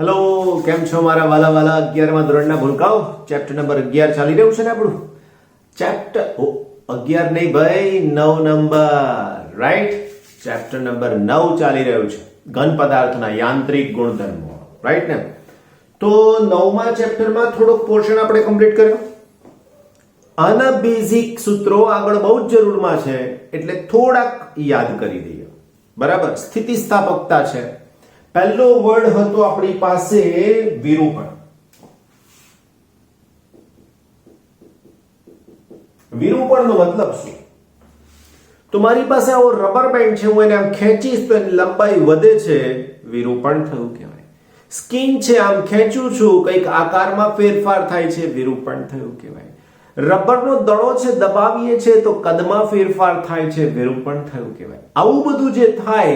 Hello, કેમ છો મારા વાલા વાલા 11મા ધોરણના ભૂલકાઓ? ચેપ્ટર નંબર 11 ચાલી રહ્યું છે ને આપણું. ચેપ્ટર 11 નહીં ભાઈ, 9 નંબર, રાઈટ? ચેપ્ટર નંબર 9 ચાલી રહ્યું છે, ઘન પદાર્થના યાંત્રિક ગુણધર્મો, રાઈટ ને? તો 9મા ચેપ્ટરમાં થોડોક પોર્શન આપણે કમ્પ્લીટ કર્યો. આના બેઝિક સૂત્રો આગળ બહુ જ જરૂરમાં છે, એટલે થોડાક યાદ કરી દઈએ. બરાબર? સ્થિતિસ્થાપકતા છે. પહેલો વર્ડ હતો આપણી પાસે વિરૂપણ. વિરૂપણનો મતલબ શું? તો મારી પાસે આવો રબર બેન્ડ છે, હું એને આમ ખેંચીશ તો એની લંબાઈ વધે છે, વિરૂપણ થયું કહેવાય. સ્કિન છે, આમ ખેંચું છું, કંઈક આકારમાં ફેરફાર થાય છે, વિરૂપણ થયું કહેવાય. રબરનો દડો છે, દબાવીએ છે તો કદમાં ફેરફાર થાય છે, વિરૂપણ થયું કહેવાય. આવું બધું જે થાય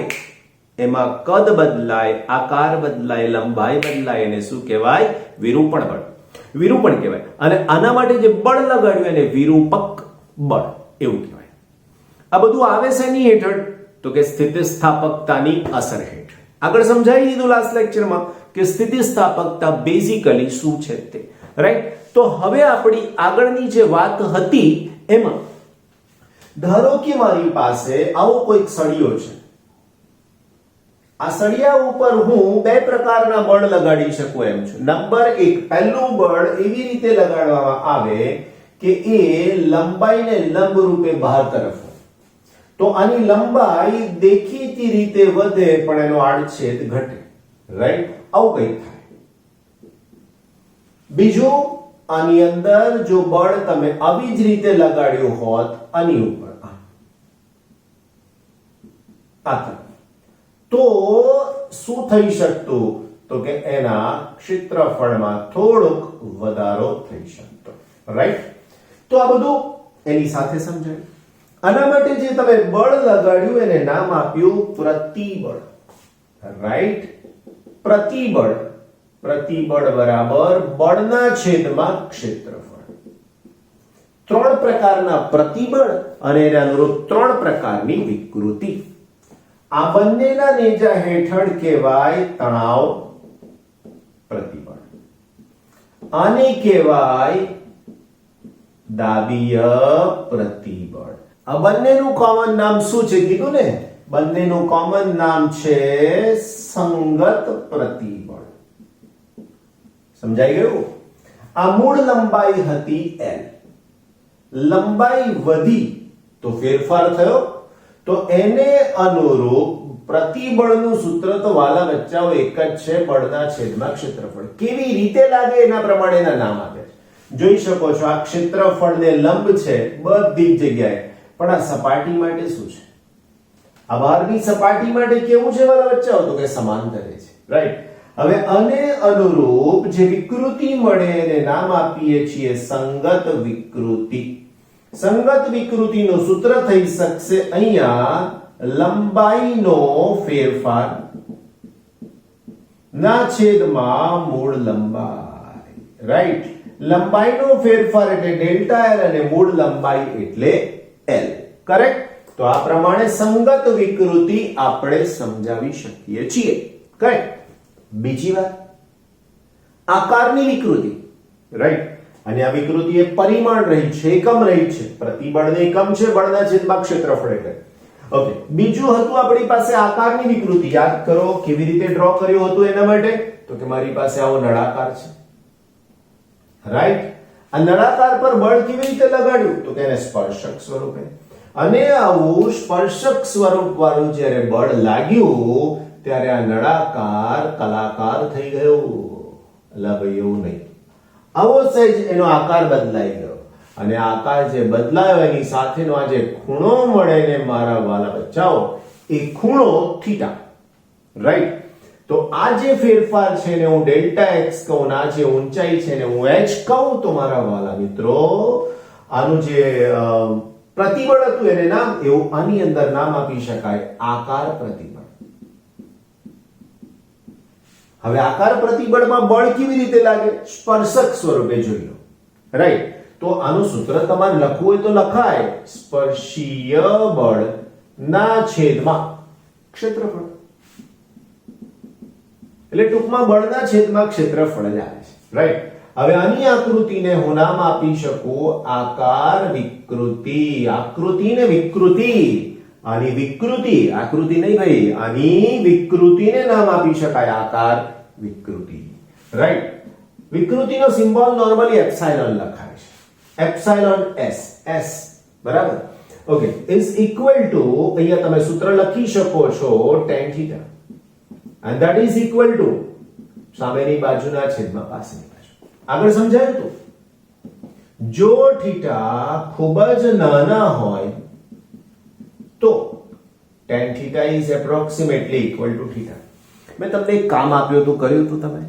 એમાં કદ બદલાય, આકાર બદલાય, લંબાઈ બદલાય, એને શું કહેવાય? વિરૂપણ બળ, વિરૂપણ કહેવાય. અને આના માટે જે બળ લગાડ્યું એને વિરૂપક બળ એવું કહેવાય. આ બધું આવે છે એની હેઠળ, તો કે સ્થિતિસ્થાપકતાની અસર હેઠળ. આગળ સમજાવી દીધું લાસ્ટ લેક્ચરમાં કે સ્થિતિસ્થાપકતા બેઝિકલી શું છે તે, રાઈટ? તો હવે આપણી આગળની જે વાત હતી એમાં ધારો કે મારી પાસે આવો કોઈક સળિયો છે. આ સળિયા ઉપર હું બે પ્રકારના બળ લગાડી શકું એમ છું. નંબર 1, પહેલું બળ એવી રીતે લગાડવામાં આવે કે એ લંબાઈને લંબ રૂપે બહાર તરફ હોય. તો આની લંબાઈ દેખીતી રીતે વધે પણ એનો આડછેદ ઘટે, રાઈટ? આવું કંઈક થાય. બીજું, આની અંદર જો બળ તમે આવી જ રીતે લગાડ્યું હોત આની ઉપર આ તો શું થઈ શકતું? તો કે એના ક્ષેત્રફળમાં થોડોક વધારો થઈ શકતો, રાઈટ? તો આ બધું એની સાથે સમજાય. આના માટે જે તમે બળ લગાડ્યું એને નામ આપ્યું પ્રતિબળ, રાઈટ? પ્રતિબળ, પ્રતિબળ બરાબર બળના છેદમાં ક્ષેત્રફળ. 3 પ્રકારના પ્રતિબળ અને એને અનુરૂપ 3 પ્રકારની વિકૃતિ. આ બંનેના નેજા હેઠળ કહેવાય તણાવ પ્રતિબળ. આને કહેવાય દાબીય પ્રતિબળ. આ બંનેનું કોમન નામ શું છે કીધું ને? બંનેનું કોમન નામ છે સંગત પ્રતિબળ. સમજાઈ ગયું? આ મૂળ લંબાઈ હતી L. લંબાઈ વધી તો ફેરફાર થયો, તો એને અનુરૂપ પ્રતિબળનું સૂત્ર તો વાલા બચ્ચાઓ એક જ છે, બળના છેદમાં ક્ષેત્રફળ. કેવી રીતે લાગે એના પ્રમાણેના નામ આપે છે. જોઈ શકો છો આ ક્ષેત્રફળને લંબ છે બધી જ જગ્યાએ, પણ આ સપાટી માટે શું છે? આ બહારની સપાટી માટે કેવું છે વાલા બચ્ચાઓ? તો કે સમાંતરે છે, રાઈટ? હવે આને અનુરૂપ જે વિકૃતિ મળે એને નામ આપીએ છીએ સંગત વિકૃતિ. સંગત વિકૃતિનું સૂત્ર થઈ શકશે અહીંયા લંબાઈનો ફેરફાર ના છેદમાં મૂળ લંબાઈ, રાઈટ? લંબાઈનો ફેરફાર એટલે ડેલ્ટા L અને મૂળ લંબાઈ એટલે L, કરેક્ટ? તો આ પ્રમાણે સંગત વિકૃતિ આપણે સમજાવી શકીએ છીએ, કરેક્ટ? બીજી વાત, આકારની વિકૃતિ, રાઈટ? અને આ વિકૃતિ એ પરિમાણ રહી છે, એકમ રહી છે. પ્રતિબળને એકમ છે, બળના છેદમાં ક્ષેત્રફળ એટલે. ઓકે, બીજું હતું આપણી પાસે આકારની વિકૃતિ. યાદ કરો કેવી રીતે ડ્રો કર્યું હતું એના માટે? તો કે મારી પાસે આવો નળાકાર છે, રાઈટ? આ નળાકાર પર બળ કેવી રીતે લગાડ્યું? તો કે એને સ્પર્શક સ્વરૂપે. અને આવું સ્પર્શક સ્વરૂપ વાળું જ્યારે બળ લાગ્યું ત્યારે આ નળાકાર કલાકાર થઈ ગયો. અલા ભાઈ, એવું નહીં. આવો સહેજ એનો આકાર બદલાઈ ગયો, અને આકાર જે બદલાયો એની સાથેનો આ જે ખૂણો મળે ને મારા વાલા બચ્ચાઓ, એ ખૂણો થીટા, રાઈટ? તો આ જે ફેરફાર છે ને હું ડેલ્ટા x કહું, આ જે ઊંચાઈ છે ને હું h કહું, તો મારા વાલા મિત્રો આનું જે પ્રતિબળ હતું એને નામ એવું આની અંદર નામ આપી શકાય આકાર પ્રતિબળ. હવે આકાર પ્રતિબળમાં બળ કેવી રીતે લાગે? સ્પર્શક સ્વરૂપે જોઈ લો, રાઈટ? તો આનું સૂત્ર તમારે લખવું હોય તો લખાય સ્પર્શીય બળ ના છેદમાં ક્ષેત્રફળ. એટલે ટૂંકમાં બળના છેદમાં ક્ષેત્રફળ જ આવે છે, રાઈટ? હવે આની આકૃતિને હું નામ આપી શકું આકાર વિકૃતિ. આકૃતિને વિકૃતિ, આની વિકૃતિ, આકૃતિ નહીં ભાઈ, આની વિકૃતિને નામ આપી શકાય આકાર વિકૃતિ, રાઈટ? વિકૃતિનો સિમ્બોલ નોર્મલી એપ્સાઇલોન લખાય છે, એપ્સાઇલોન s, બરાબર? ઓકે, ઇઝ ઇક્વલ ટુ, અહીંયા તમે સૂત્ર લખી શકો છો tan θ, and that is equal to સામેની બાજુના છેદમાં પાછળની બાજુ. આગળ સમજાયું તો? જો થીટા ખૂબ જ નાના હોય તો tan θ is approximately equal to θ. મેં તમને એક કામ આપ્યું હતું, કર્યું હતું તમે?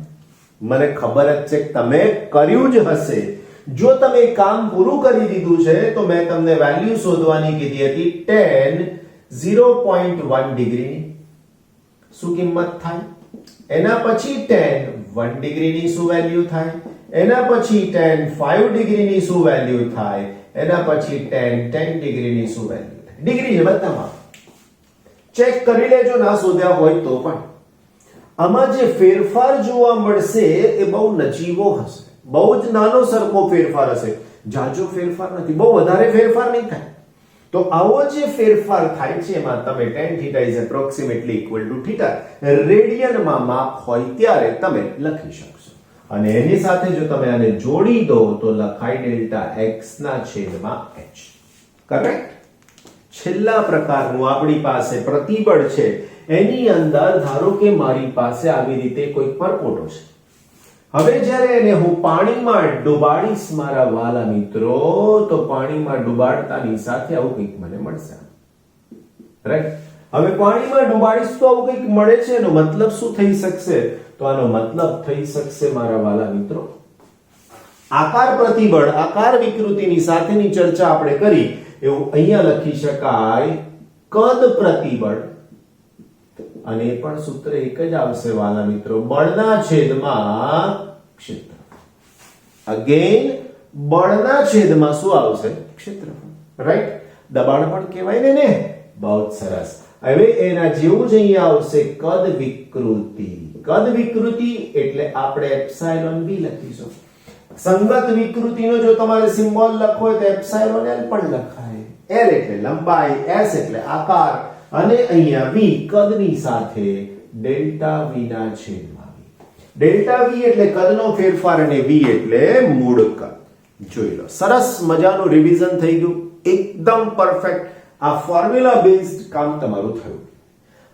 મને ખબર જ છે કે તમે કર્યું જ હશે. જો તમે કામ પૂરું કરી દીધું છે તો મેં તમને વેલ્યુ શોધવાની કીધી હતી. tan 0.1 ડિગ્રીની શું કિંમત થાય? એના પછી tan 1 ડિગ્રીની શું વેલ્યુ થાય? એના પછી tan 5 ડિગ્રીની શું વેલ્યુ થાય? એના પછી tan 10 ડિગ્રીની શું વેલ્યુ થાય? ડિગ્રી છે બધામાં. ચેક કરી લેજો ના શોધ્યા હોય તો પણ. આમાં જે ફેરફાર જોવા મળશે એ બહુ નજીવો હશે, બહુ જ નાનો સરખો ફેરફાર હશે, જાજો ફેરફાર નથી, બહુ વધારે ફેરફાર નહીં થાય. તો આવો જે ફેરફાર થાય છે એમાં તમે tan θ is approximately equal to θ રેડિયનમાં માપ હોય ત્યારે તમે લખી શકશો. અને એની સાથે જો તમે આને જોડી દો તો લખાય ડેલ્ટા x ના છેદમાં h. કરેક્ટ? છેલ્લા પ્રકારનું આપણી પાસે પ્રતિબળ છે, એની અંદર ધારો કે મારી પાસે આવી રીતે કોઈ પરપોટો છે. હવે જ્યારે એને હું પાણીમાં ડુબાડીશ મારા વાલા મિત્રો, તો પાણીમાં ડુબાડતાની સાથે આવું કંઈક મને મળશે, રાઈટ? હવે પાણીમાં ડુબાડીશ તો આવું કંઈક મળે છે, એનો મતલબ શું થઈ શકશે? તો આનો મતલબ થઈ શકશે મારા વાલા મિત્રો, આકાર પ્રતિબળ, આકાર વિકૃતિની સાથેની ચર્ચા આપણે કરી એવું અહીંયા લખી શકાય કદ પ્રતિબળ. અને એ પણ સૂત્ર એક જ આવશે વાલા મિત્રો, બળના છેદમાં ક્ષેત્રફળ. અગેન બળના છેદમાં શું આવશે? ક્ષેત્રફળ, રાઈટ? દબાણ પણ કહેવાય ને. બહુ સરસ. હવે એના જેવું જ અહીંયા આવશે કદ વિકૃતિ. કદ વિકૃતિ એટલે આપણે એપ્સાઇલોન v લખીશું. સંગત વિકૃતિનો જો તમારે સિમ્બોલ લખવો હોય તો એપ્સાઇલોન l પણ લખાય. l એટલે લંબાઈ, s એટલે આકાર, અને અહીંયા v કદની સાથે ડેલ્ટા v ના છેદમાં v. ડેલ્ટા v એટલે કદનો ફેરફાર અને v એટલે મૂળ કદ. જોઈ લો, સરસ મજાનું રિવિઝન થઈ ગયું, એકદમ પરફેક્ટ. આ ફોર્મ્યુલા બેઝડ કામ તમારું થયું.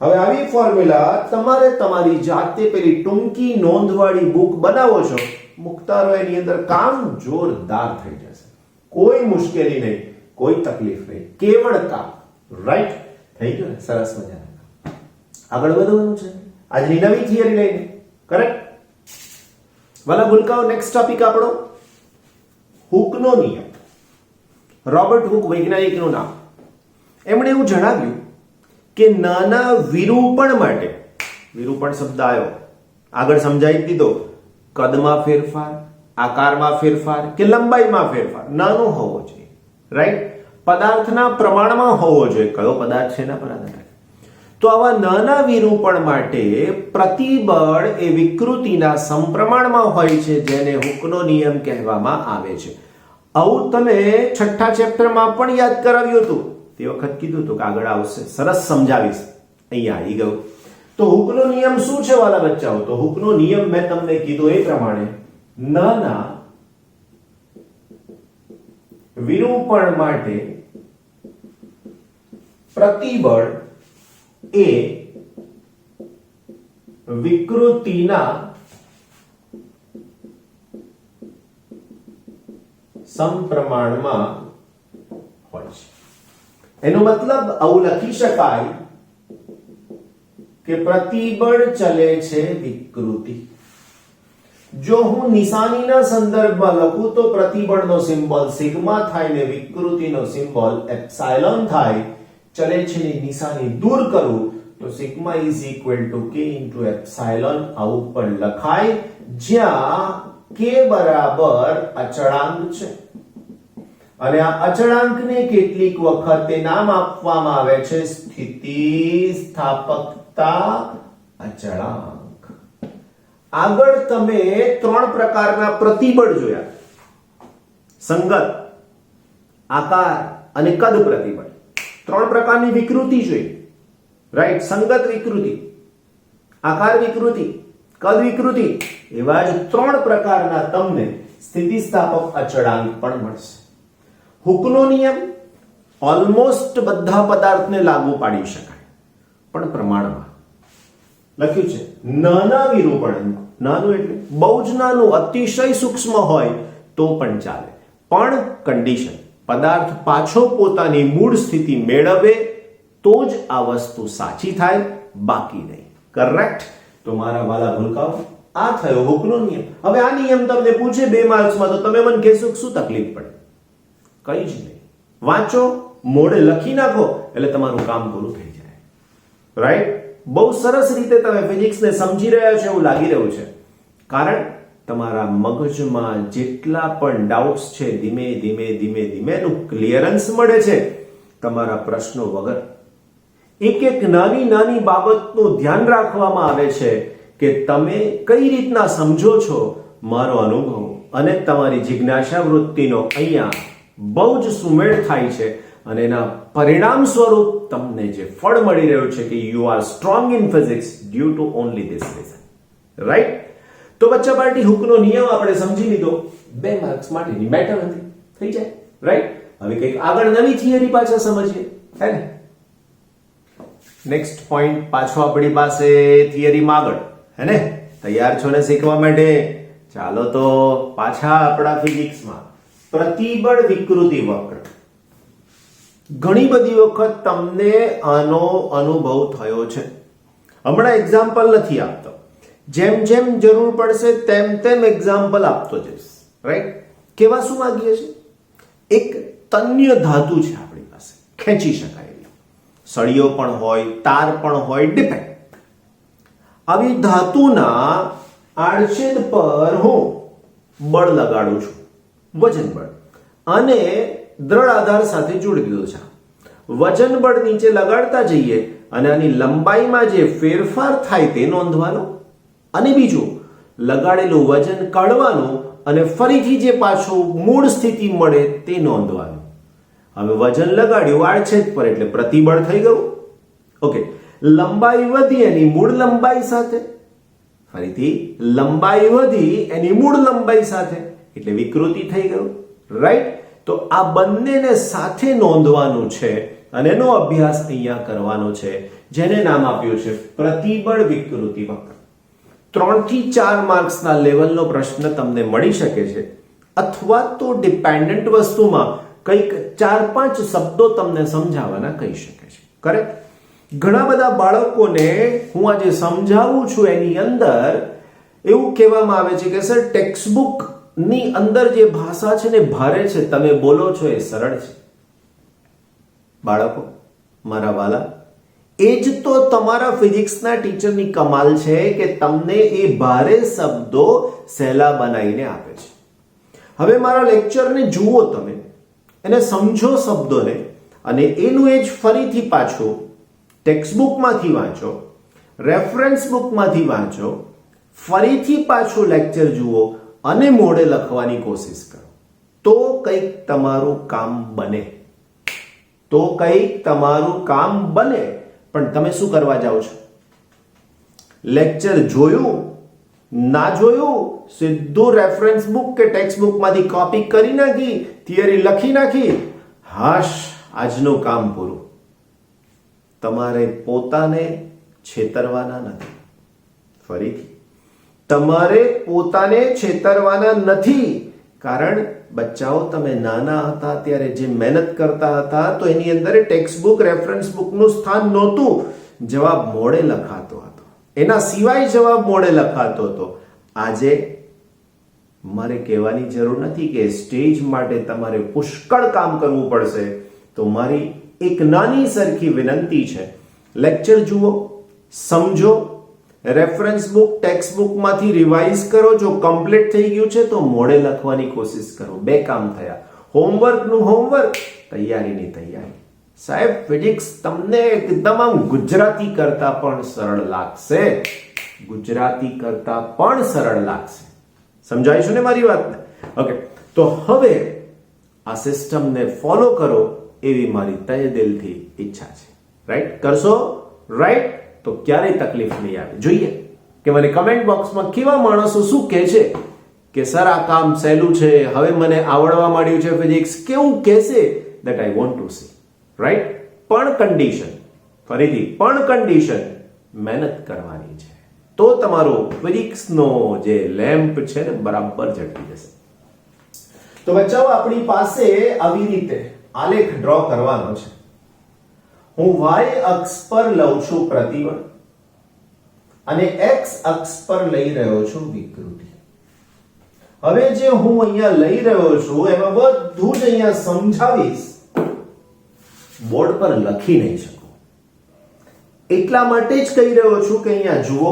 હવે આવી ફોર્મ્યુલા તમારે તમારી જાતે પેલી ટૂંકી નોંધવાળી બુક બનાવો છો, મુકતા રહો, એની અંદર કામ જોરદાર થઈ જશે. કોઈ મુશ્કેલી નહીં, કોઈ તકલીફ નહીં, કેવળ કામ. રાઈટ? થઈ ગયું ને? સરસ મજાના. આગળ વધવાનું છે આજની નવી થિયરી લઈને. કરેક્ટ? વાલા ભૂલકાઓ, નેક્સ્ટ ટોપિક આપણો હુકનો નિયમ. રોબર્ટ હુક વૈજ્ઞાનિકનું નામ. એમણે એવું જણાવ્યું કે નાના વિરૂપણ માટે, વિરૂપણ શબ્દ આવ્યો આગળ સમજાવી દીધો, કદમાં ફેરફાર, આકારમાં ફેરફાર કે લંબાઈમાં ફેરફાર નાનો હોવો જોઈએ, રાઈટ? પદાર્થના પ્રમાણમાં હોવો જોઈએ. કયો પદાર્થ છે એના પર આધાર રાખે. તો આવા નાના વિરૂપણ માટે પ્રતિબળ એ વિકૃતિના સમપ્રમાણમાં હોય છે, જેને હુકનો નિયમ કહેવામાં આવે છે. આવું તમે છઠ્ઠા ચેપ્ટરમાં પણ યાદ કરાવ્યું હતું, તે વખત કીધું હતું કે આગળ આવશે, સરસ સમજાવીશ. અહીંયા આવી ગયું. તો હુકનો નિયમ શું છે વાલા બચ્ચાઓ? તો હુકનો નિયમ મેં તમને કીધું એ પ્રમાણે નાના વિરૂપણ માટે પ્રતિબળ એ વિકૃતિના સમપ્રમાણમાં હોય છે. એનો મતલબ આવું લખી શકાય કે પ્રતિબળ ચલે છે વિકૃતિ. જો હું નિશાનીના સંદર્ભમાં લખું તો પ્રતિબળનો સિમ્બોલ સિગ્મા થાય ને વિકૃતિનો સિમ્બોલ એપ્સાઇલોન થાય. ચલે છે ની નિશાની દૂર કરું તો sigma is equal to k into epsilon આવું પણ લખાય, જ્યાં k બરાબર અચળાંક છે. અને આ અચળાંકને કેટલીક વખતે નામ આપવામાં આવે છે સ્થિતિસ્થાપકતા અચળાંક. આગળ તમે 3 પ્રકારના પ્રતિબળ જોયા, સંગત, આકાર અને કદ પ્રતિબળ. 3 પ્રકારની વિકૃતિ જોઈ, રાઈટ? સંગત વિકૃતિ, આકાર વિકૃતિ, કદ વિકૃતિ. એવા જ 3 પ્રકારના તમને સ્થિતિસ્થાપક અચળાંક પણ મળશે. હુકનો નિયમ ઓલમોસ્ટ બધા પદાર્થને લાગુ પાડી શકાય, પણ પ્રમાણમાં લખ્યું છે. નાના વિરૂપણ, નાનું એટલે બહુ જ નાનું, અતિશય સૂક્ષ્મ હોય તો પણ ચાલે, પણ કન્ડિશન પદાર્થ પાછો પોતાની મૂળ સ્થિતિ મેળવે તો જ આ વસ્તુ સાચી થાય, બાકી નહીં. કરેક્ટ? તો મારા વાલા ભૂલકાઓ, આ થયો હુકનો નિયમ. હવે આ નિયમ તમને પૂછે 2 માર્ક્સમાં, તો તમે મને કહેશો શું તકલીફ પડે? કઈ જ નહીં. વાંચો, મોઢે લખી નાખો એટલે તમારું કામ પૂરું થઈ જાય. રાઈટ? બહુ સરસ રીતે તમે ફિઝિક્સને સમજી રહ્યા છો એવું લાગી રહ્યું છે, કારણ તમારા મગજમાં જેટલા પણ ડાઉટ્સ છે ધીમે ધીમે ધીમે ધીમે એનું ક્લિયરન્સ મળે છે તમારા પ્રશ્નો વગર. એક એક નાની નાની બાબતનું ધ્યાન રાખવામાં આવે છે કે તમે કઈ રીતના સમજો છો. મારો અનુભવ અને તમારી જિજ્ઞાસા વૃત્તિનો અહીંયા બહુ જ સુમેળ થાય છે, અને એના પરિણામ સ્વરૂપ તમને જે ફળ મળી રહ્યું છે કે you are strong in physics due to only this reason. Right? તો બચ્ચા પાર્ટી, હુકનો નિયમ આપણે સમજી લીધો, 2 માર્ક્સ માટેની મેટર હતી, થઈ જાય. રાઈટ? હવે કંઈક આગળ નવી થિયરી પાછા સમજીએ, હે ને? નેક્સ્ટ પોઈન્ટ પાછો આપણી પાસે થિયરીમાં આગળ, હે ને? તૈયાર છો ને શીખવા માટે? ચાલો તો પાછા આપણા ફિઝિક્સમાં. પ્રતિબળ વિકૃતિ વક્ર. ઘણી બધી વખત તમને આનો અનુભવ થયો છે. હમણાં એક્ઝામ્પલ નથી આપતો, જેમ જેમ જરૂર પડશે તેમ તેમ એક્ઝામ્પલ આપતો જઈશ. રાઈટ? કેવા શું માંગીએ છીએ? એક તન્ય ધાતુ છે આપણી પાસે, ખેંચી શકાય એવી. સળિયો પણ હોય, તાર પણ હોય, ડિપેન્ડ. આવી ધાતુના આડછેદ પર હું બળ લગાડું છું, વજન બળ, અને દ્રઢ આધાર સાથે જોડી દીધો છે. વજન બળ નીચે લગાડતા જઈએ અને આની લંબાઈમાં જે ફેરફાર થાય તે નોંધવાનો, અને બીજું લગાડેલું વજન કાઢવાનું અને ફરીથી જે પાછું મૂળ સ્થિતિ મળે તે નોંધવાનું. હવે વજન લગાડ્યું આડછેદ પર એટલે પ્રતિબળ થઈ ગયું. ઓકે, લંબાઈ વધી એની મૂળ લંબાઈ સાથે, ફરીથી લંબાઈ વધી એની મૂળ લંબાઈ સાથે એટલે વિકૃતિ થઈ ગયું. રાઈટ? તો આ બંનેને સાથે નોંધવાનું છે અને એનો અભ્યાસ અહીંયા કરવાનો છે, જેને નામ આપ્યું છે પ્રતિબળ વિકૃતિ વક્ર. 3 થી 4 માર્ક્સના લેવલનો પ્રશ્ન તમને મળી શકે છે, અથવા તો ડિપેન્ડન્ટ વસ્તુમાં કંઈક 4-5 શબ્દો તમને સમજાવવાના કહી શકે છે. કરેક્ટ? ઘણા બધા બાળકોને હું આજે સમજાવું છું એની અંદર એવું કહેવામાં આવે છે કે સર ટેક્સ્ટબુક ની અંદર જે ભાષા છે ને ભારે છે, તમે બોલો છો એ સરળ છે. બાળકો મારા વાલા, એ જ તો તમારા ફિઝિક્સના ટીચરની કમાલ છે કે તમને એ ભારે શબ્દો સહેલા બનાવીને આપે છે. હવે મારા લેક્ચરને જુઓ, તમે એને સમજો શબ્દોને, અને એનું એ જ ફરીથી પાછું ટેક્સ્ટબુકમાંથી વાંચો, રેફરન્સ બુકમાંથી વાંચો, ફરીથી પાછું લેક્ચર જુઓ અને મોઢે લખવાની કોશિશ કરો, તો કંઈક તમારું કામ બને. તો કંઈક તમારું કામ બને. પણ તમે શું કરવા જાઓ છો? લેક્ચર જોયું, ના જોયું, સીધું રેફરન્સ બુક કે ટેક્સ્ટ બુકમાંથી કોપી કરી નાખી, થિયરી લખી નાખી, હાશ, આજનું કામ પૂરું. તમારે પોતાને છેતરવાના નથી. ફરીથી, તમારે પોતાને છેતરવાના નથી, કારણ બચ્ચાઓ તમે નાના હતા ત્યારે જે મહેનત કરતા હતા તો એની અંદર ટેક્સ્ટ બુક, રેફરન્સ બુકનું સ્થાન નહોતું. જવાબ મોઢે લખાતો હતો, એના સિવાય જવાબ મોઢે લખાતો હતો. આજે મારે કહેવાની જરૂર નથી કે સ્ટેજ માટે તમારે પુષ્કળ કામ કરવું પડશે. તો મારી એક નાની સરખી વિનંતી છે, લેક્ચર જુઓ, સમજો, રેફરન્સ બુક, ટેક્સ્ટ બુકમાંથી રિવાઇઝ કરો. જો કમ્પ્લીટ થઈ ગયું છે તો મોઢે લખવાની કોશિશ કરો. 2 કામ થયા, હોમવર્કનું હોમવર્ક, તૈયારીની તૈયારી. સાહેબ ફિઝિક્સ તમને એકદમ આમ ગુજરાતી કરતા પણ સરળ લાગશે. ગુજરાતી કરતા પણ સરળ લાગશે. સમજાય છે ને મારી વાતને? ઓકે, તો હવે આ સિસ્ટમને ફોલો કરો એવી મારી તહે દિલથી ઈચ્છા છે. રાઈટ? કરશો? રાઈટ? તો ક્યારેય તકલીફ નહીં આવે. જોઈએ કે મને કમેન્ટ બોક્સમાં કેવા માણસો શું કહે છે કે સર આ કામ સહેલું છે, હવે મને આવડવા માંડ્યું છે ફિઝિક્સ, કેવું કહેશે, that I want to see. Right? પણ કન્ડિશન, ફરીથી પણ કન્ડિશન, મહેનત કરવાની છે તો તમારો ફિઝિક્સનો જે લેમ્પ છે ને બરાબર ઝડપી જશે. તો બચ્ચાઓ આપણી પાસે આવી રીતે આલેખ ડ્રો કરવાનો છે. હું y અક્ષ પર લઉં છું પ્રતિબળ અને x અક્ષ પર લઈ રહ્યો છું વિકૃતિ. હવે જે હું અહીંયા લઈ રહ્યો છું એમાં બધું જ અહીંયા સમજાવીશ, બોર્ડ પર લખી નહીં શકું. એટલા માટે જ કહી રહ્યો છું કે અહીંયા જુઓ,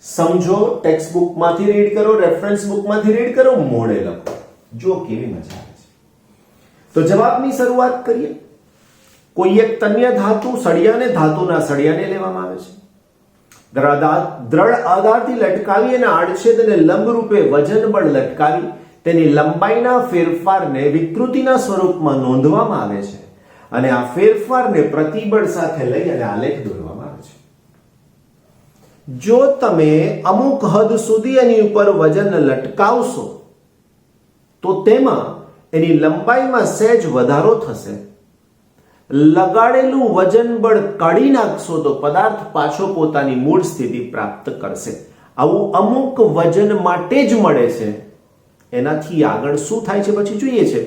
સમજો, ટેક્સ્ટ બુકમાંથી રીડ કરો, રેફરન્સ બુકમાંથી રીડ કરો, મોડે લખો. જો કેવી મજા આવે છે. તો જવાબની શરૂઆત કરીએ. કોઈ એક તન્ય ધાતુ સળિયાને ધાતુના સળિયાને લેવામાં આવે છે. દ્રઢ આધારથી લટકાવી અને આડછેદ અને લંબ રૂપે વજન બળ લટકાવી તેની લંબાઈના ફેરફારને વિકૃતિના સ્વરૂપમાં નોંધવામાં આવે છે અને આ ફેરફારને પ્રતિબળ સાથે લઈ અને આલેખ દોરવામાં આવે છે. જો તમે અમુક હદ સુધી એની ઉપર વજન લટકાવશો તો તેમાં એની લંબાઈમાં સહેજ વધારો થશે. લગાડેલું વજન બળ કાઢી નાખશો તો પદાર્થ પાછો પોતાની મૂળ સ્થિતિ પ્રાપ્ત કરશે. આવું અમુક વજન માટે જ મળે છે. એનાથી આગળ શું થાય છે પછી જોઈએ છે.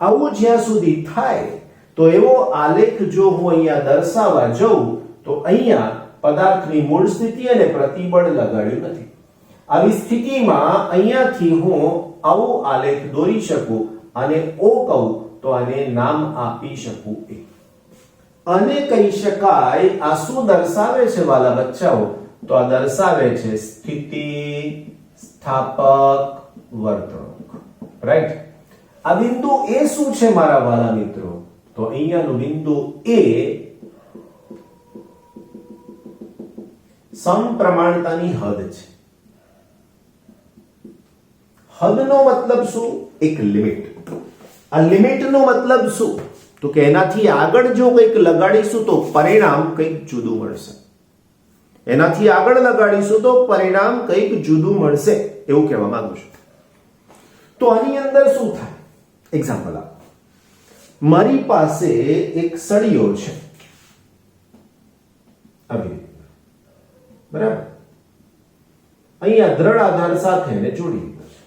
આવું જ્યાં સુધી થાય તો એવો આલેખ જો હું અહીંયા દર્શાવવા જઉં તો અહીંયા પદાર્થની મૂળ સ્થિતિ અને પ્રતિબળ લગાડ્યું નથી. આવી સ્થિતિમાં અહીંયાથી હું આવું આલેખ દોરી શકું અને ઓ કહું તો આને નામ આપી શકું એ. અને કહી શકાય આ શું દર્શાવે છે વાલા બચ્ચાઓ? તો આ દર્શાવે છે સ્થિતિ સ્થાપક વર્તણૂક. રાઈટ? આ બિંદુ એ શું છે મારા વાલા મિત્રો? તો અહીંયાનું બિંદુ એ સમપ્રમાણતાની હદ છે. હદનો મતલબ શું? એક લિમિટ. આ લિમિટનો મતલબ શું? તો કે એનાથી આગળ જો કંઈક લગાડીશું તો પરિણામ કંઈક જુદું મળશે. એનાથી આગળ લગાડીશું તો પરિણામ કંઈક જુદું મળશે, એવું કહેવા માંગુ છું. તો આની અંદર શું થાય? એક્ઝામ્પલ આપો. મારી પાસે એક સળિયો છે, આવી રીતે, બરાબર? અહીંયા દ્રઢ આધાર સાથે એને જોડી દીધો છે.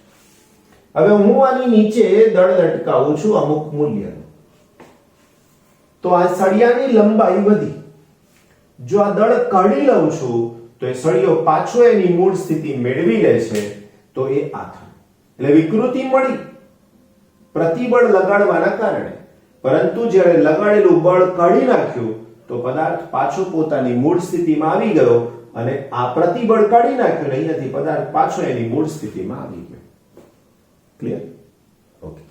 હવે હું આની નીચે દળ લટકાવું છું અમુક મૂલ્યનું. તો આ સળિયાની લંબાઈ વધી. જો આ દળ કાઢી લઉં છું તો એ સળિયો પાછો એની મૂળ સ્થિતિ મેળવી લે છે, તો એ આ થાય. એટલે વિકૃતિ મળી પ્રતિબળ લગાડવાના કારણે. પરંતુ જ્યારે લગાડેલું બળ કાઢી નાખ્યું તો પદાર્થ પાછો પોતાની મૂળ સ્થિતિમાં આવી ગયો અને આ પ્રતિબળ કાઢી નાખ્યું, અહીંયાથી પદાર્થ પાછો એની મૂળ સ્થિતિમાં આવી ગયો. ક્લિયર? ઓકે.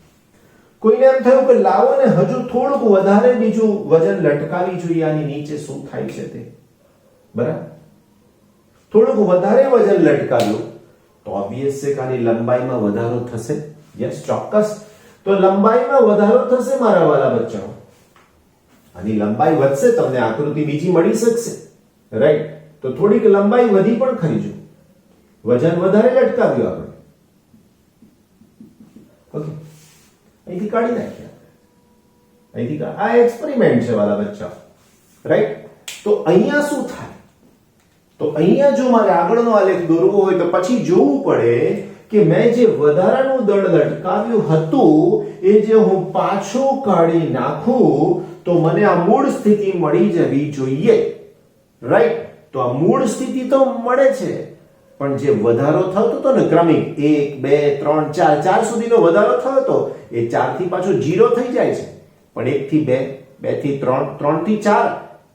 કોઈને એમ થયું કે લાવો ને હજુ થોડુંક વધારે બીજું વજન લટકાવી જોઈએ આની નીચે, શું થાય છે તે. બરાબર? થોડુંક વધારે વજન લટકાવ્યું તો ઓબ્વિયસ છે કે આની લંબાઈમાં વધારો થશે. યસ, ચોક્કસ. તો લંબાઈમાં વધારો થશે મારા વાલા બચ્ચાઓ. આની લંબાઈ વધશે, તમને આકૃતિ બીજી મળી શકશે. રાઈટ? તો થોડીક લંબાઈ વધી પણ ખરી. જો વજન વધારે લટકાવ્યું આપણે, ઓકે, અહીંથી કાઢી નાખ્યા. અહીંથી આ એક્સપેરિમેન્ટ છે વાલા બચ્ચા. રાઈટ? તો અહીંયા શું થાય? તો અહીંયા જો મારે આગળનો આલેખ દોરવો હોય તો પછી જોવું પડે કે મેં જે વધારાનું દળ લટકાવ્યું હતું એ જે હું પાછું કાઢી નાખું તો મને આ મૂળ સ્થિતિ મળી જવી જોઈએ. રાઈટ? તો આ મૂળ સ્થિતિ તો મળે છે, પણ જે વધારો થતો હતો ને ક્રમિક 1 2 3 4 4 સુધીનો વધારો થયો હતો એ 4 થી પાછો 0 થઈ જાય છે. પણ 1 થી 2 2 થી 3 3 થી 4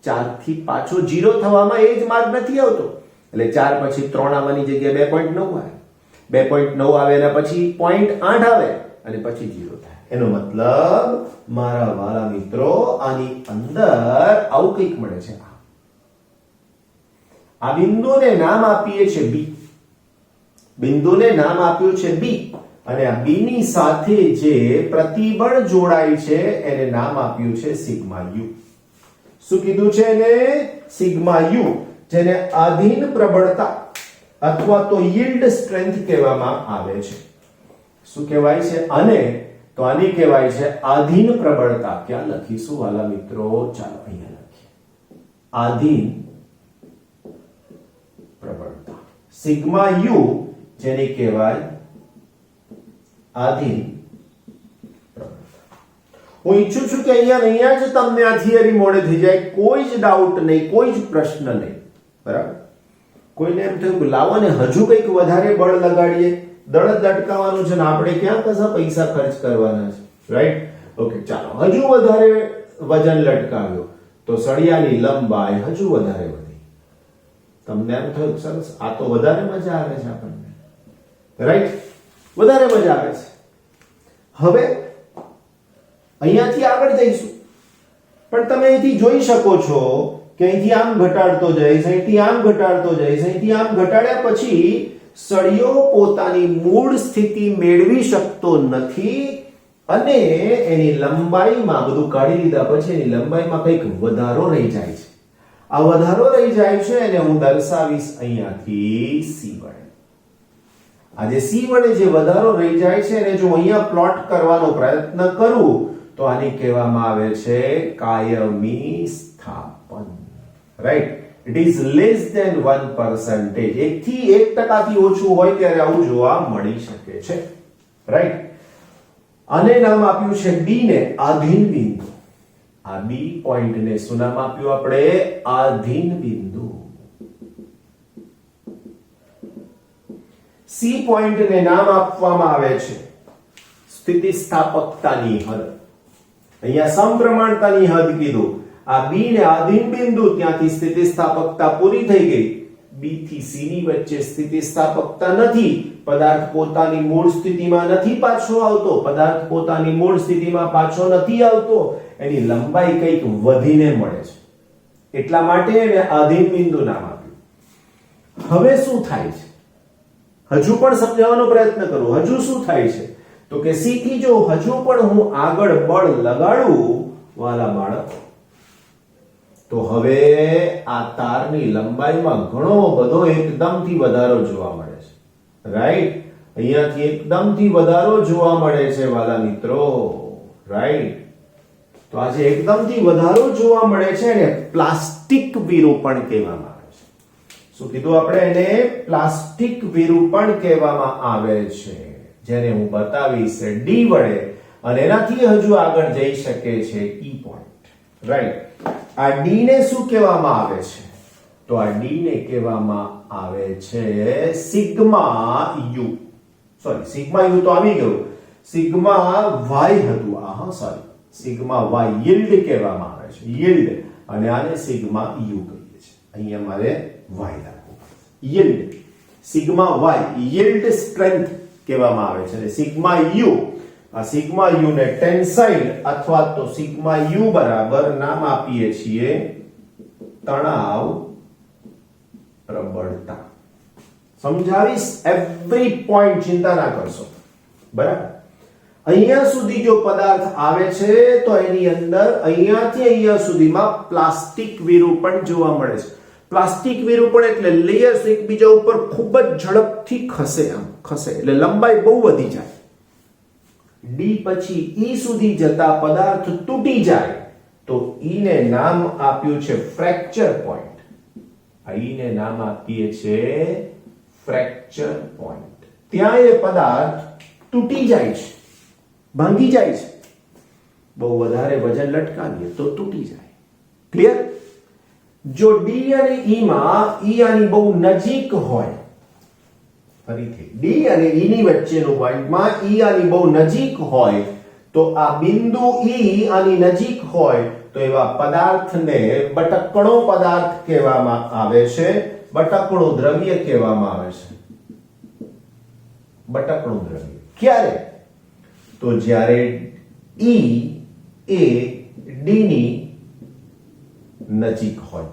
4 થી પાછો 0 થવામાં એ જ માર્ગ નથી આવતો. એટલે 4 પછી 3 આવવાની જગ્યાએ 2.9 આવે, 2.9 આવે એના પછી 0.8 આવે અને પછી 0 થાય. એનો મતલબ મારા વાલા મિત્રો આની અંદર આવું કંઈક મળે છે. આ બિંદુને નામ આપીએ છે બી, બિંદુને નામ આપ્યું છે બી, અને આ બી ની સાથે જે પ્રતિબળ જોડાય છે એને નામ આપ્યું છે સિગ્મા યુ. શું કીધું છે એને? સિગ્મા યુ, જેને આધીન પ્રબળતા અથવા તો yielding strength કહેવામાં આવે છે. શું કહેવાય છે આને? તો આની કહેવાય છે આધીન પ્રબળતા. ક્યાં લખીશું વાલા મિત્રો? ચાલો અહીંયા લખીએ. આધીન પ્રબળતા સિગ્મા યુ, જેને કહેવાય આધીન પ્રબળતા. હું ઈચ્છું છું કે અહીંયા જ તમને આ થિયરી મોડે થઈ જાય, કોઈ જ ડાઉટ નહીં, કોઈ જ પ્રશ્ન નહીં. બરાબર? કોઈને એમ થયું કે લાવો ને હજુ કંઈક વધારે બળ લગાડીએ, દળ લટકાવવાનું છે ને આપણે ક્યાં કશા પૈસા ખર્ચ કરવાના છે, રાઈટ? ઓકે, ચાલો હજુ વધારે વજન લટકાવ્યો તો સળિયાની લંબાઈ હજુ વધારે વધી. તમને એમ થયું સરસ, આ તો વધારે મજા આવે છે આપણને, રાઈટ? વધારે મજા આવે છે. હવે અહીંયાથી આગળ જઈશું, પણ તમે અહીંથી જોઈ શકો છો કે અહીંથી આમ ઘટાડતો જઈશ, અહીંથી આમ ઘટાડતો જઈશ, અહીંથી આમ ઘટાડ્યા પછી સળિયો પોતાની મૂળ સ્થિતિ મેળવી શકતો નથી અને એની લંબાઈમાં, બધું કાઢી લીધા પછી એની લંબાઈમાં કંઈક વધારો રહી જાય છે. આ વધારો રહી જાય છે એને હું દર્શાવીશ અહીંયાથી સી વડે. આ જે સી વડે જે વધારો રહી જાય છે એને જો અહીંયા પ્લોટ કરવાનો પ્રયત્ન કરું તો આને કહેવામાં આવે છે કાયમી સ્થાપન, right? It is less than 1%. 1 થી 1% થી ઓછું હોય ત્યારે આવું જોવા મળી શકે છે, રાઈટ? આને નામ આપ્યું છે બી ને આધીન બિંદુ. આ બી પોઈન્ટ ને શું નામ આપ્યું આપણે? આધીન બિંદુ. સી પોઈન્ટ ને નામ આપવામાં આવે છે સ્થિતિસ્થાપકતાની હદ. અહીંયા સમપ્રમાણતાની હદ કીધું. આ બી ને આધીન બિંદુ, ત્યાંથી સ્થિતિસ્થાપકતા પૂરી થઈ ગઈ. બી થી સી ની વચ્ચે સ્થિતિસ્થાપકતા નથી, પદાર્થ પોતાની મૂળ સ્થિતિમાં નથી પાછો આવતો, પદાર્થ પોતાની મૂળ સ્થિતિમાં પાછો નથી આવતો, એની લંબાઈ કંઈક વધીને મળે છે, એટલા માટે એને આધીન બિંદુ નામ આપ્યું. હવે શું થાય છે? હજુ પણ સમજાવવાનો પ્રયત્ન કરું. હજુ શું થાય છે? તો કે સી થી જો હજુ પણ હું આગળ બળ લગાડું વાલા બાળકો, તો હવે આ તારની લંબાઈમાં ઘણો બધો એકદમથી વધારો જોવા મળે છે, રાઈટ? અહીંયાથી એકદમથી વધારો જોવા મળે છે વાલા મિત્રો, રાઈટ? તો આ જે એકદમથી વધારો જોવા મળે છે એને પ્લાસ્ટિક વિરૂપણ કહેવામાં આવે છે. શું કીધું આપણે? એને પ્લાસ્ટિક વિરૂપણ કહેવામાં આવે છે, જેને હું બતાવીશ ડી વડે, અને એનાથી હજુ આગળ જઈ શકે છે ઈ પોઈન્ટ, રાઈટ? આ ડી ને શું કહેવામાં આવે છે? તો આ ડી ને કહેવામાં આવે છે sigma you. Sorry, sigma you તો આવી ગયું, સિગ્મા વાય હતું આ. હા, સોરી, સિગ્મા વાય yielding કહેવામાં આવે છે, yielding, અને આને સિગ્મા યુ કહીએ છીએ. અહીંયા મારે વાય રાખવું. yielding, sigma Y yield strength કહેવામાં આવે છે. અને સિગ્મા યુ, આ સિગ્મા યુ ને ટેન્સાઇલ અથવા તો સિગ્મા યુ બરાબર નામ આપીએ છીએ તણાવ પ્રબળતા. સમજાવીશ એવરી પોઈન્ટ, ચિંતા ના કરશો, બરાબર? અહીંયા સુધી જો પદાર્થ આવે છે તો એની અંદર અહીંયાથી અહીંયા સુધીમાં પ્લાસ્ટિક વિરૂપણ જોવા મળે છે. પ્લાસ્ટિક વિરૂપણ એટલે લેયર્સ એકબીજા ઉપર ખૂબ જ ઝડપથી ખસે, આમ ખસે એટલે લંબાઈ બહુ વધી જાય. ડી પછી ઈ સુધી જતા પદાર્થ તૂટી જાય તો ઈ ને નામ આપ્યું છે ફ્રેક્ચર પોઈન્ટ. આ ઈ ને નામ આપીએ છે ફ્રેક્ચર પોઈન્ટ. ત્યાં એ પદાર્થ તૂટી જાય છે, ભાંગી જાય છે. બહુ વધારે વજન લટકાવીએ તો તૂટી જાય. ક્લિયર? જો ડી અને ઈ માં ઈ આની બહુ નજીક હોય, ફરીથી ડી અને ઈ ની વચ્ચેનું પોઈન્ટમાં ઈ આની બહુ નજીક હોય તો આ બિંદુ ઈ આની નજીક હોય તો એવા પદાર્થને બટકણો પદાર્થ કહેવામાં આવે છે, બટકણું દ્રવ્ય કહેવામાં આવે છે. બટકણું દ્રવ્ય ક્યારે? તો જ્યારે ઈ એ ડી ની નજીક હોય.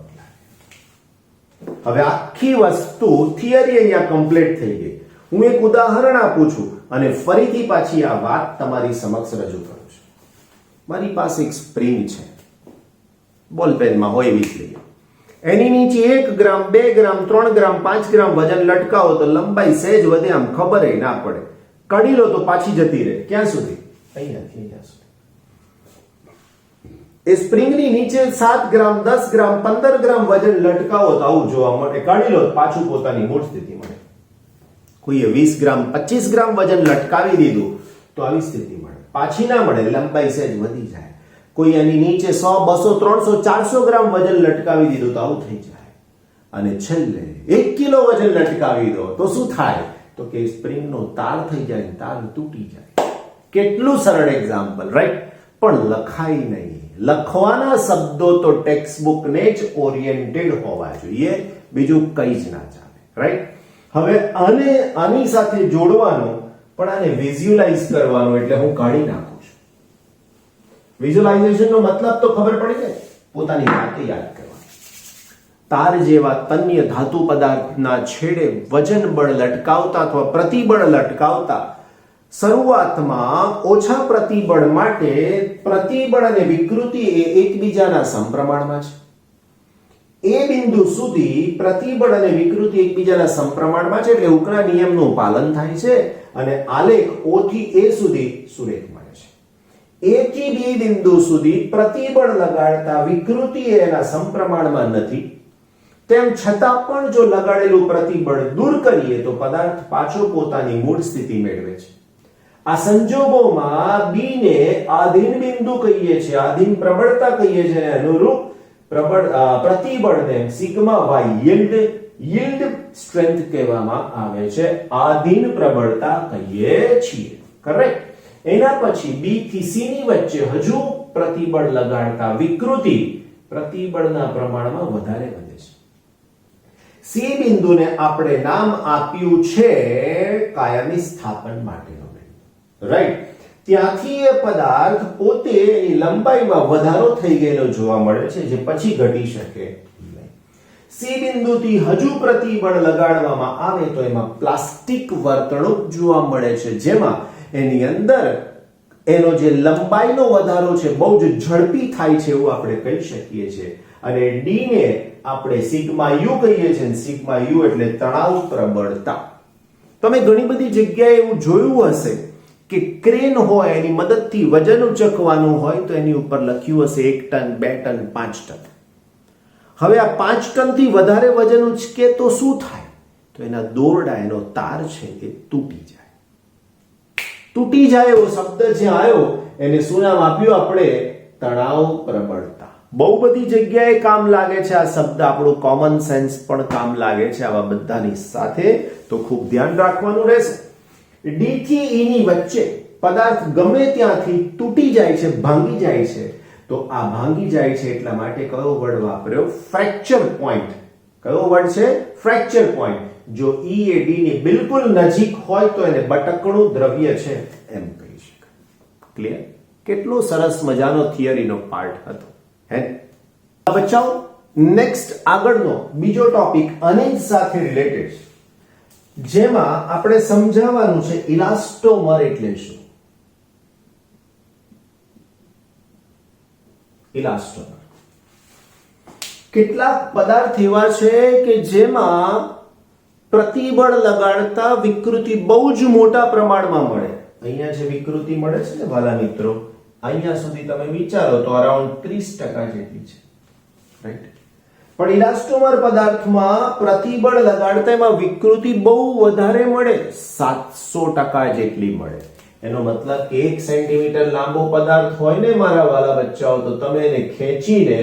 હવે આખી વસ્તુ થિયરી અહીંયા કમ્પ્લીટ થઈ ગઈ. હું એક ઉદાહરણ આપું છું અને ફરીથી પાછી આ વાત તમારી સમક્ષ રજૂ કરું છું. મારી પાસે એક સ્પ્રિંગ છે, બોલપેનમાં હોય એવી જ લઈએ. એની નીચે 1 ગ્રામ 2 ગ્રામ 3 ગ્રામ 5 ગ્રામ વજન લટકાવો તો લંબાઈ સહેજ વધે, આમ ખબર ના પડે. કડી લો તો પાછી જતી રહે. ક્યાં સુધી? અહીંયાથી અહીંયા સુધી. એ સ્પ્રિંગની નીચે 7 ગ્રામ 10 ગ્રામ 15 ગ્રામ વજન લટકાવો તો આવું જોવા મળે. કાઢી લો પાછું પોતાની મૂળ સ્થિતિ મળે. કોઈએ 20 ગ્રામ 25 ગ્રામ વજન લટકાવી દીધું તો આવી સ્થિતિ મળે. પાછી ના મળે, લંબાઈ સહેજ વધી જાય. કોઈ એની નીચે 100 200 300 400 ગ્રામ વજન લટકાવી દીધું તો આવું થઈ જાય. અને છેલ્લે 1 કિલો વજન લટકાવી દો તો શું થાય? તો કે સ્પ્રિંગનો તાર થઈ જાય, તાર તૂટી જાય. કેટલું સરળ એક્ઝામ્પલ, રાઈટ? પણ લખાય નહીં. લખવાના શબ્દો તો ટેક્સ્ટબુકને જ ઓરિએન્ટેડ હોવા જોઈએ, બીજું કંઈ જ ના ચાલે, રાઈટ? હવે આની સાથે જોડવાનું, પણ આને વિઝ્યુઅલાઇઝ કરવાનું, એટલે હું કાઢી નાખું છું. વિઝ્યુઅલાઇઝેશનનો મતલબ તો ખબર પડી જાય, પોતાની વાતે યાદ કરવાની. તાર જેવા તન્ય ધાતુ પદાર્થના છેડે વજન બળ લટકાવતા અથવા પ્રતિબળ લટકાવતા શરૂઆતમાં ઓછા પ્રતિબળ માટે પ્રતિબળ અને વિકૃતિ એ એકબીજાના સમપ્રમાણમાં છે. એ બિંદુ સુધી પ્રતિબળ અને વિકૃતિ એકબીજાના સમપ્રમાણમાં છે, એટલે હુકના નિયમનું પાલન થાય છે અને આલેખ O થી A સુધી સુરેખ મળે છે. A થી B બિંદુ સુધી પ્રતિબળ લગાડતા વિકૃતિ એના સમપ્રમાણમાં નથી. તેમ છતાં પણ જો લગાડેલું પ્રતિબળ દૂર કરીએ તો પદાર્થ પાછો પોતાની મૂળ સ્થિતિ મેળવે છે. આ સંજોગોમાં B ને આધીન બિંદુ કહીએ છીએ, આધીન પ્રબળતા કહીએ છીએ, અને અનુરૂપ પ્રતિબળને સિગ્મા y yield strength કહેવામાં આવે છે, આધીન પ્રબળતા કહીએ છીએ. કરેક્ટ? એના પછી B થી C ની વચ્ચે હજુ પ્રતિબળ લગાડતા વિકૃતિ પ્રતિબળના પ્રમાણમાં વધારે વધે છે. C બિંદુને આપણે નામ આપ્યું છે કાયમી સ્થાપન માટેનો બિંદુ, રાઈટ? ત્યાંથી એ પદાર્થ પોતે એની લંબાઈમાં વધારો થઈ ગયેલો જોવા મળે છે, જે પછી ઘટી શકે નહીં. C બિંદુથી હજુ પ્રતિબળ લગાડવામાં આવે તો એમાં પ્લાસ્ટિક વર્તણૂક જોવા મળે છે, જેમાં એની અંદર એનો જે લંબાઈનો વધારો છે બહુ જ ઝડપી થાય છે એવું આપણે કહી શકીએ છીએ. અને D ને આપણે સિગ્મા યુ કહીએ છીએ. સિગ્મા યુ એટલે તણાવ પ્રબળતા. તમે ઘણી બધી જગ્યાએ એવું જોયું હશે કે ક્રેન હોય, એની મદદથી વજન ઉચકવાનું હોય તો એની ઉપર લખ્યું હશે 1 ટન 2 ટન 5 ટન. હવે આ 5 ટન થી વધારે વજન ઉચકે તો શું થાય? તો એના દોરડા, એનો તાર છે એ તૂટી જાય. તૂટી જાય એવો શબ્દ જે આવ્યો એને શું નામ આપ્યું આપણે? તણાવ પ્રબળતા. બહુ બધી જગ્યાએ કામ લાગે છે આ શબ્દ, આપણું કોમન સેન્સ પણ કામ લાગે છે આવા બધાની સાથે, તો ખૂબ ધ્યાન રાખવાનું રહેશે. D થી E ની વચ્ચે પદાર્થ ગમે ત્યાંથી તૂટી જાય છે, ભાંગી જાય છે, તો આ ભાંગી જાય છે એટલા માટે કયો વર્ડ વાપર્યો? Fracture point. કયો વર્ડ છે? Fracture point. જો E એ D ની બિલકુલ નજીક હોય તો એને બટકણું દ્રવ્ય છે એમ કહી શકાય. ક્લિયર? કેટલો સરસ મજાનો થિયરીનો પાર્ટ હતો, હે? બચ્ચાઓ, નેક્સ્ટ આગળનો બીજો ટોપિક આની સાથે રિલેટેડ છે, જેમાં આપણે સમજાવવાનું છે ઇલાસ્ટોમર એટલે શું. ઇલાસ્ટોમર કેટલાક પદાર્થ એવા છે કે જેમાં પ્રતિબળ લગાડતા વિકૃતિ બહુ જ મોટા પ્રમાણમાં મળે. અહીંયા જે વિકૃતિ મળે છે ને વાલા મિત્રો, અહીંયા સુધી તમે વિચારો તો અરાઉન્ડ 30% જેટલી છે, રાઈટ? પણ ઇલાસ્ટોમર પદાર્થમાં પ્રતિબળ લગાડતા એમાં વિકૃતિ બહુ વધારે મળે, 700% જેટલી મળે. એનો મતલબ કે 1 સેન્ટીમીટર લાંબો પદાર્થ હોય ને મારા વાલા બચ્ચાઓ, તો તમે એને ખેંચીને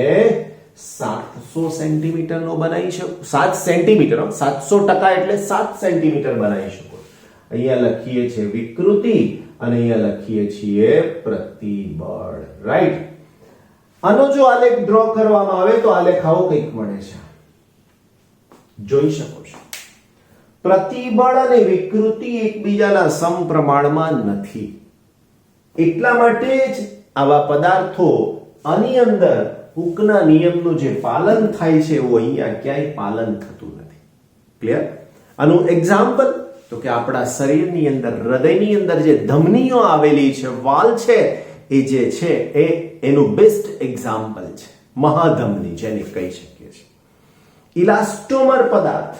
700 સેન્ટીમીટર નો બનાવી શકો. 7 સેન્ટીમીટર, 700% એટલે 7 સેન્ટીમીટર બનાવી શકો. અહીંયા લખીએ છીએ વિકૃતિ અને અહીંયા લખીએ છીએ પ્રતિબળ, રાઈટ? આનો જો આલેખ ડ્રો કરવામાં આવે તો આલેખ આવો કંઈક મળે છે, જોઈ શકો છો. પ્રતિબળ અને વિકૃતિ એકબીજાના સમપ્રમાણમાં નથી, એટલા માટે જ આવા પદાર્થો આની અંદર હુકના નિયમનું જે પાલન થાય છે એવું અહીંયા ક્યાંય પાલન થતું નથી. ક્લિયર? આનું એક્ઝામ્પલ તો કે આપણા શરીરની અંદર હૃદયની અંદર જે ધમનીઓ આવેલી છે, વાલ છે, એ જે છે એનું બેસ્ટ એક્ઝામ્પલ છે મહાધમની, જેને કહી શકીએ છીએ. ઇલાસ્ટોમર પદાર્થ,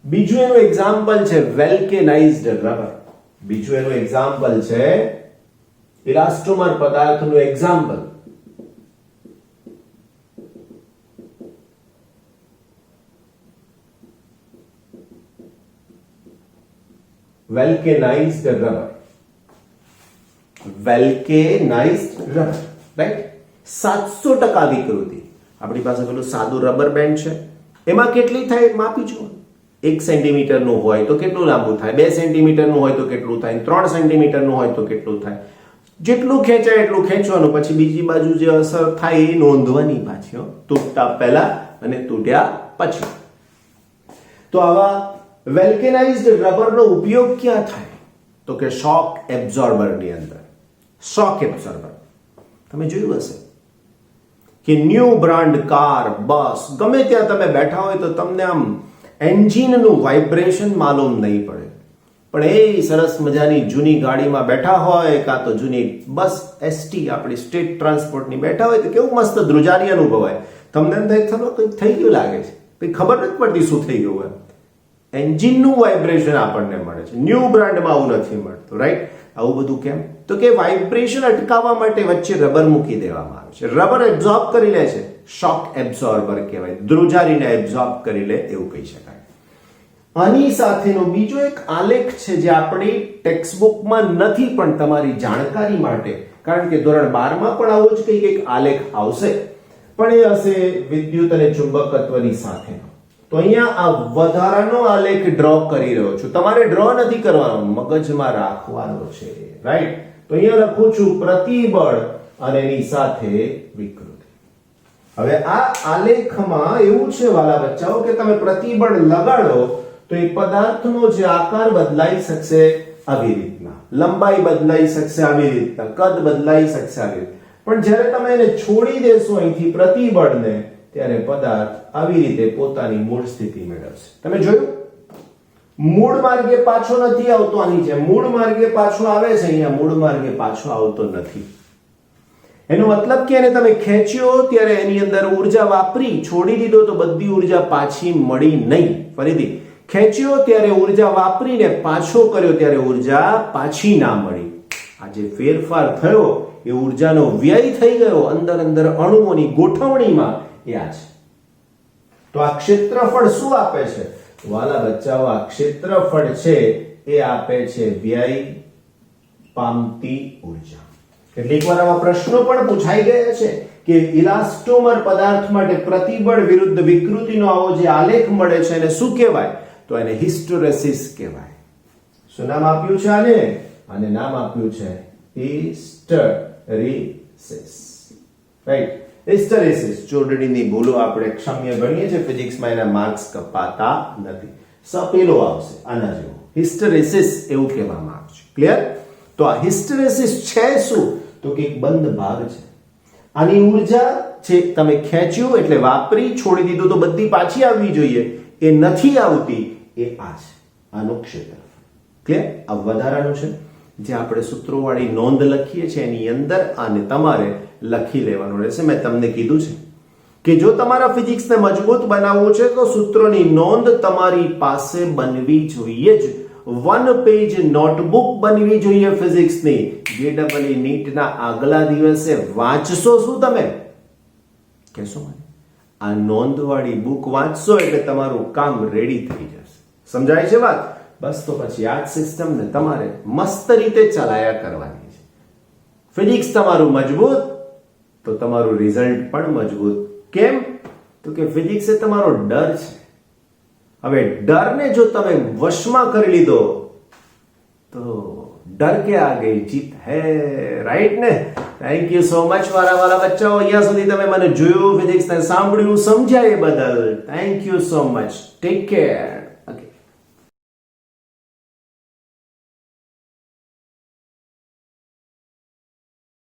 બીજું એનું એક્ઝામ્પલ છે વેલ્કેનાઇઝ્ડ રબર. બીજું એનું એક્ઝામ્પલ છે ઇલાસ્ટોમર પદાર્થનું example vulcanized rubber. Vulcanized rubber, right? 700% વિકૃતિ. આપણી પાસે પેલું સાદું રબર બેન્ડ છે, એમાં કેટલી થાય માપી જુઓ. 1 સેન્ટીમીટરનું હોય તો કેટલું લાંબુ થાય, 2 સેન્ટીમીટરનું હોય તો કેટલું થાય, 3 સેન્ટીમીટરનું હોય તો કેટલું થાય. જેટલું ખેંચાય એટલું ખેંચવાનું, પછી બીજી બાજુ જે અસર થાય એ નોંધવાની પાછી, તૂટતા પહેલા અને તૂટ્યા પછી. તો આવા વેલ્કેનાઇઝ્ડ રબરનો ઉપયોગ ક્યાં થાય? તો કે શોક એબ્ઝોર્બરની અંદર. શોક એબ્ઝોર્બર તમે જોયું હશે કે ન્યૂ બ્રાન્ડ કાર, બસ, ગમે ત્યાં તમે બેઠા હોય તો તમને આમ એન્જિનનું વાઇબ્રેશન માલુમ નહીં પડે. પણ એ સરસ મજાની જૂની ગાડીમાં બેઠા હોય કાં તો જૂની બસ એસટી આપણી સ્ટેટ ટ્રાન્સપોર્ટની બેઠા હોય તો કેવું મસ્ત ધ્રુજારી અનુભવાય. તમને એમ થાય કંઈક થઈ ગયું લાગે છે, કંઈ ખબર નથી પડતી શું થઈ ગયું હોય. એન્જિનનું વાઇબ્રેશન આપણને મળે છે. ન્યૂ બ્રાન્ડમાં આવું નથી મળતું, રાઈટ? આવું બધું કેમ? તો કે વાઇબ્રેશન અટકાવવા માટે વચ્ચે રબર મૂકી દેવામાં આવે છે. રબર એબ્ઝોર્બ કરી લે છે, શોક એબ્ઝોર્બર કહેવાય. ધ્રુજારીને એબ્ઝોર્બ કરી લે એવું કહી શકાય. આની સાથેનો બીજો એક આલેખ છે જે આપણી ટેક્સ્ટબુકમાં નથી, પણ તમારી જાણકારી માટે, કારણ કે ધોરણ 12 માં પણ આવો જ કંઈક એક આલેખ આવશે, પણ એ હશે વિદ્યુત અને ચુંબકત્વની સાથે. તો અહીંયા આ વધારાનો આલેખ ડ્રો કરી રહ્યો છું. તમારે ડ્રો નથી કરવાનો, મગજમાં રાખવાનો છે, રાઈટ? તો અહીંયા લખું છું પ્રતિબળ અને એની સાથે વિકૃતિ. હવે આ આલેખમાં એવું છે વાલા બચ્ચાઓ કે તમે પ્રતિબળ લગાડો તો એ પદાર્થનો જે આકાર બદલાઈ શકશે આવી રીતના, લંબાઈ બદલાઈ શકશે આવી રીતના, કદ બદલાઈ શકશે આવી રીતના. પણ જ્યારે તમે એને છોડી દેશો અહીંથી પ્રતિબળને, ત્યારે પદાર્થ આવી રીતે પોતાની મૂળ સ્થિતિ મેળવશે. તમે જોયું? મૂળ માર્ગે પાછો નથી આવતો. આની જેમ મૂળ માર્ગે પાછો આવે છે, અહીંયા મૂળ માર્ગે પાછો આવતો નથી. એનો મતલબ કે એને તમે ખેંચ્યો ત્યારે એની અંદર ઉર્જા વાપરી, છોડી દીધો તો બધી ઉર્જા પાછી મળી નહીં. ફરીથી ખેંચ્યો ત્યારે ઉર્જા વાપરીને પાછો કર્યો ત્યારે ઉર્જા પાછી ના મળી. આ જે ફેરફાર થયો એ ઉર્જાનો વ્યય થઈ ગયો અંદર અંદર અણુઓની ગોઠવણીમાં, એ આ છે. તો આ ક્ષેત્રફળ શું આપે છે વાલા બચ્ચાઓ? આ ક્ષેત્રફળ છે એ આપે છે વ્યય પામતી ઉર્જા. કેટલીક વાર આવા પ્રશ્નો પણ પૂછાઈ ગયા છે કે ઇલાસ્ટોમર પદાર્થ માટે પ્રતિબળ વિરુદ્ધ વિકૃતિનો આવો જે આલેખ મળે છે એને શું કહેવાય? તો એને હિસ્ટેરેસિસ કહેવાય. શું નામ આપ્યું છે આને? આને નામ આપ્યું છે હિસ્ટેરેસિસ, રાઈટ? હિસ્ટેરેસિસ. જોડણીની ભૂલો આપણે ક્ષમ્ય ગણીએ છીએ, ફિઝિક્સમાં એના માર્ક્સ કપાતા નથી. સપેલો આવશે આના જેવો. હિસ્ટેરેસિસ એવું કહેવામાં આવે છે. ક્લિયર? તો આ હિસ્ટેરેસિસ છે શું? તો કે એક બંધ ભાગ છે. આની ઉર્જા છે તમે ખેંચ્યું એટલે વાપરી, છોડી દીધું તો બધી પાછી આવવી જોઈએ, એ નથી આવતી. એ આ છે, આનું ક્ષેત્રફળ. ક્લિયર? આ વધારાનું છે જે આપણે સૂત્રોવાળી નોંધ લખીએ છીએ એની અંદર આને તમારે લખી લેવાનું રહેશે. મેં તમને કીધું છે કે જો તમારા ફિઝિક્સને મજબૂત બનાવવું છે તો સૂત્રોની નોંધ તમારી પાસે બનવી જોઈએ જ. 1 પેજ નોટબુક બનવી જોઈએ ફિઝિક્સની. JEE નીટના આગલા દિવસે વાંચશો શું તમે? કહેશો મને આ નોંધવાળી બુક વાંચશો એટલે તમારું કામ રેડી થઈ જશે. સમજાય છે વાત? બસ તો પછી આ જ સિસ્ટમને તમારે મસ્ત રીતે ચલાયા કરવાની છે. ફિઝિક્સ તમારું મજબૂત તો તમારું રિઝલ્ટ પણ મજબૂત. કેમ? તો કે ફિઝિક્સ એ તમારો ડર છે. હવે ડરને જો તમે વશમાં કરી લીધો તો ડર કે આગે જીત હે, રાઈટ ને? થેન્ક યુ સો મચ મારા વાલા બચ્ચાઓ. અહીંયા સુધી તમે મને જોયું, ફિઝિક્સને સાંભળ્યું, સમજ્યા એ બદલ thank you so much. Take care.